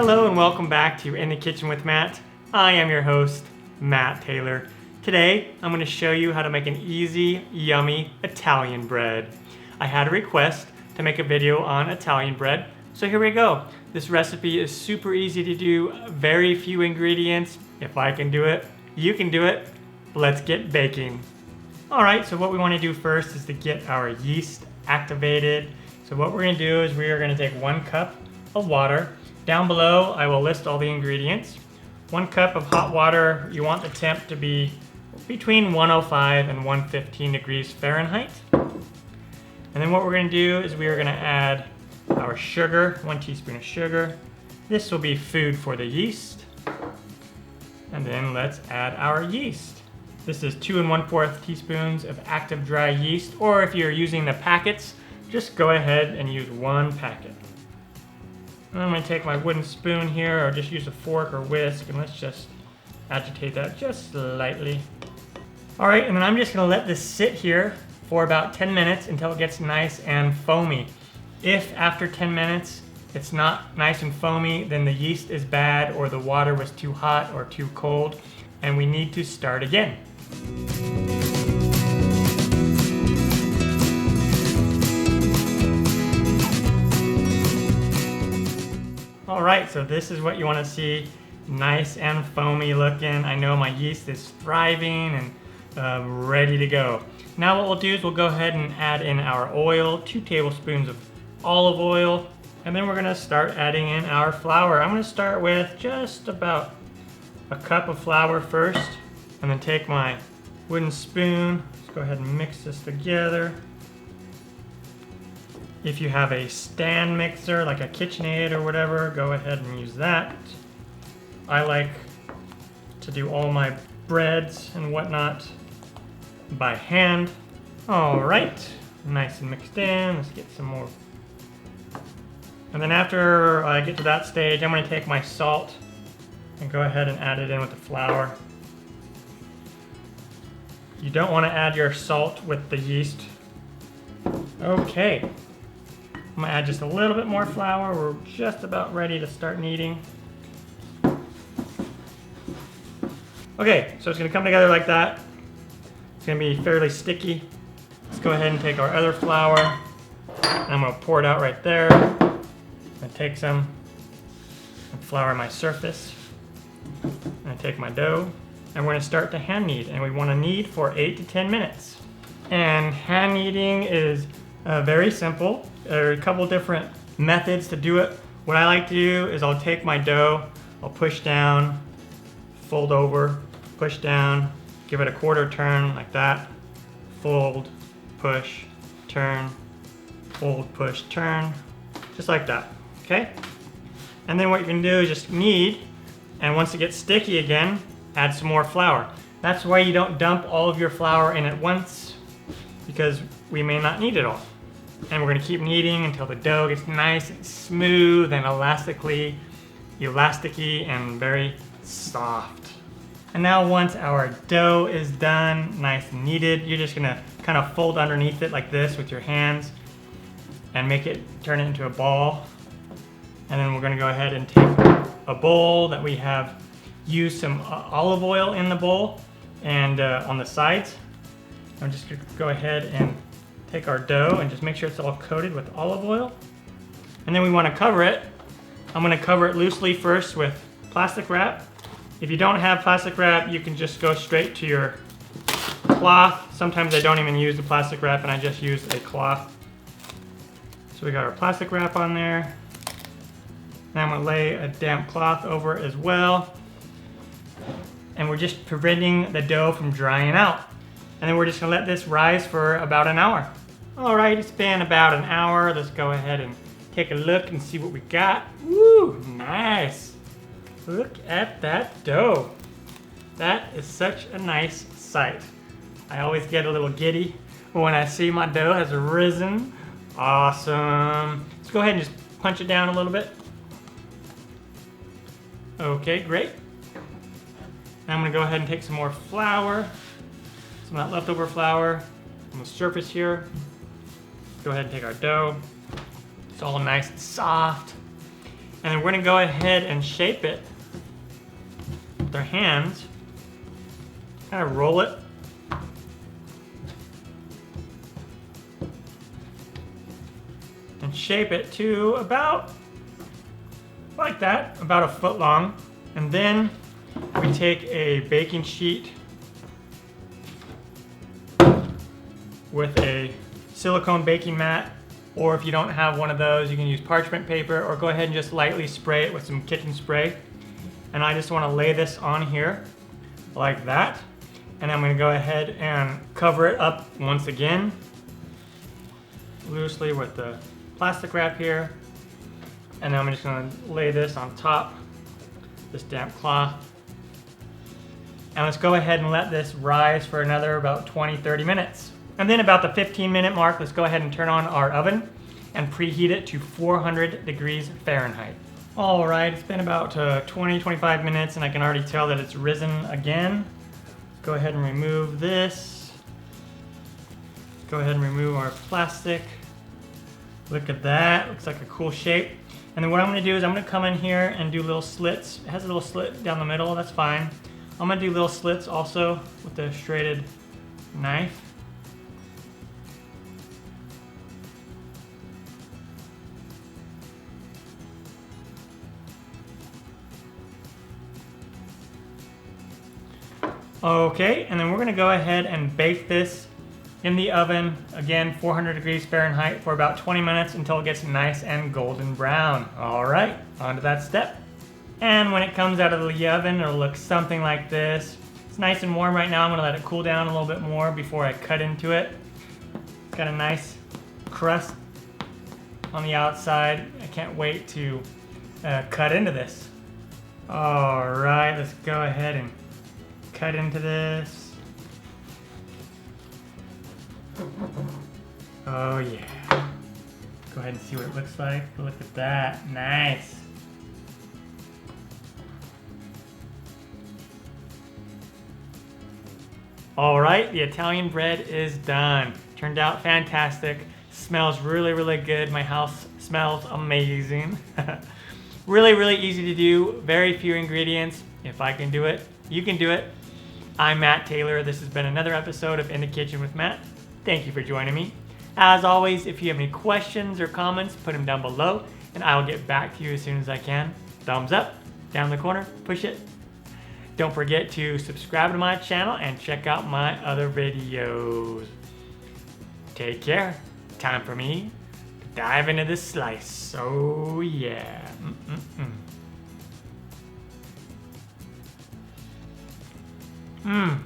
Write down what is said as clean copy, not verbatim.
Hello and welcome back to In the Kitchen with Matt. I am your host, Matt Taylor. Today, I'm going to show you how to make an easy, yummy Italian bread. I had a request to make a video on Italian bread, so here we go. This recipe is super easy to do, very few ingredients. If I can do it, you can do it. Let's get baking. Alright, so what we want to do first is to get our yeast activated. So what we're going to do is we are going to take 1 cup of water. Down below, I will list all the ingredients. 1 cup of hot water. You want the temp to be between 105 and 115 degrees Fahrenheit. And then what we're going to do is we are going to add our sugar, 1 teaspoon of sugar. This will be food for the yeast. And then let's add our yeast. This is 2 1/4 teaspoons of active dry yeast, or if you're using the packets, just go ahead and use 1 packet. And I'm going to take my wooden spoon here, or just use a fork or whisk, and let's just agitate that just slightly. Alright, and then I'm just going to let this sit here for about 10 minutes until it gets nice and foamy. If after 10 minutes it's not nice and foamy, then the yeast is bad, or the water was too hot or too cold, and we need to start again. Alright, so this is what you want to see, nice and foamy looking. I know my yeast is thriving and ready to go. Now what we'll do is we'll go ahead and add in our oil, 2 tablespoons of olive oil, and then we're going to start adding in our flour. I'm going to start with just about a cup of flour first, and then take my wooden spoon. Let's go ahead and mix this together. If you have a stand mixer, like a KitchenAid or whatever, go ahead and use that. I like to do all my breads and whatnot by hand. All right, nice and mixed in. Let's get some more. And then after I get to that stage, I'm going to take my salt and go ahead and add it in with the flour. You don't want to add your salt with the yeast. Okay. I'm going to add just a little bit more flour. We're just about ready to start kneading. Okay, so it's going to come together like that. It's going to be fairly sticky. Let's go ahead and take our other flour, and I'm going to pour it out right there. And take some and flour my surface. And take my dough, and we're going to start to hand knead, and we want to knead for 8 to 10 minutes. And hand kneading is very simple. There are a couple different methods to do it. What I like to do is I'll take my dough, I'll push down, fold over, push down, give it a 1/4 turn like that, fold, push, turn, fold, push, turn, just like that, okay? And then what you can do is just knead, and once it gets sticky again, add some more flour. That's why you don't dump all of your flour in at once, because we may not need it all. And we're going to keep kneading until the dough gets nice and smooth and elasticy and very soft. And now once our dough is done, nice and kneaded, you're just going to kind of fold underneath it like this with your hands and turn it into a ball. And then we're going to go ahead and take a bowl that we have used some olive oil in the bowl and on the sides. I'm just going to go ahead and take our dough and just make sure it's all coated with olive oil. And then we want to cover it. I'm going to cover it loosely first with plastic wrap. If you don't have plastic wrap, you can just go straight to your cloth. Sometimes I don't even use the plastic wrap, and I just use a cloth. So we got our plastic wrap on there. Now I'm going to lay a damp cloth over it as well. And we're just preventing the dough from drying out. And then we're just going to let this rise for about an hour. Alright, it's been about an hour. Let's go ahead and take a look and see what we got. Woo, nice. Look at that dough. That is such a nice sight. I always get a little giddy when I see my dough has risen. Awesome. Let's go ahead and just punch it down a little bit. Okay, great. Now I'm going to go ahead and take some more flour, some of that leftover flour on the surface here. Go ahead and take our dough. It's all nice and soft. And then we're gonna go ahead and shape it with our hands. Kind of roll it. And shape it to about like that, about a foot long. And then we take a baking sheet with a silicone baking mat, or if you don't have one of those, you can use parchment paper, or go ahead and just lightly spray it with some kitchen spray. And I just want to lay this on here like that. And I'm going to go ahead and cover it up once again, loosely with the plastic wrap here. And then I'm just going to lay this on top, this damp cloth. And let's go ahead and let this rise for another about 20-30 minutes. And then about the 15-minute mark, let's go ahead and turn on our oven and preheat it to 400 degrees Fahrenheit. All right, it's been about 20-25 minutes and I can already tell that it's risen again. Go ahead and remove this. Go ahead and remove our plastic. Look at that, looks like a cool shape. And then what I'm gonna do is I'm gonna come in here and do little slits. It has a little slit down the middle, that's fine. I'm gonna do little slits also with the serrated knife. Okay, and then we're gonna go ahead and bake this in the oven, again, 400 degrees Fahrenheit for about 20 minutes until it gets nice and golden brown. All right, on to that step. And when it comes out of the oven, it'll look something like this. It's nice and warm right now. I'm gonna let it cool down a little bit more before I cut into it. It's got a nice crust on the outside. I can't wait to cut into this. All right, let's go ahead and cut into this. Oh yeah. Go ahead and see what it looks like. Look at that, nice. All right, the Italian bread is done. Turned out fantastic. Smells really, really good. My house smells amazing. Really, really easy to do. Very few ingredients. If I can do it, you can do it. I'm Matt Taylor. This has been another episode of In the Kitchen with Matt. Thank you for joining me. As always, if you have any questions or comments, put them down below and I will get back to you as soon as I can. Thumbs up, down in the corner, push it. Don't forget to subscribe to my channel and check out my other videos. Take care. Time for me to dive into this slice. Oh yeah. Mmm.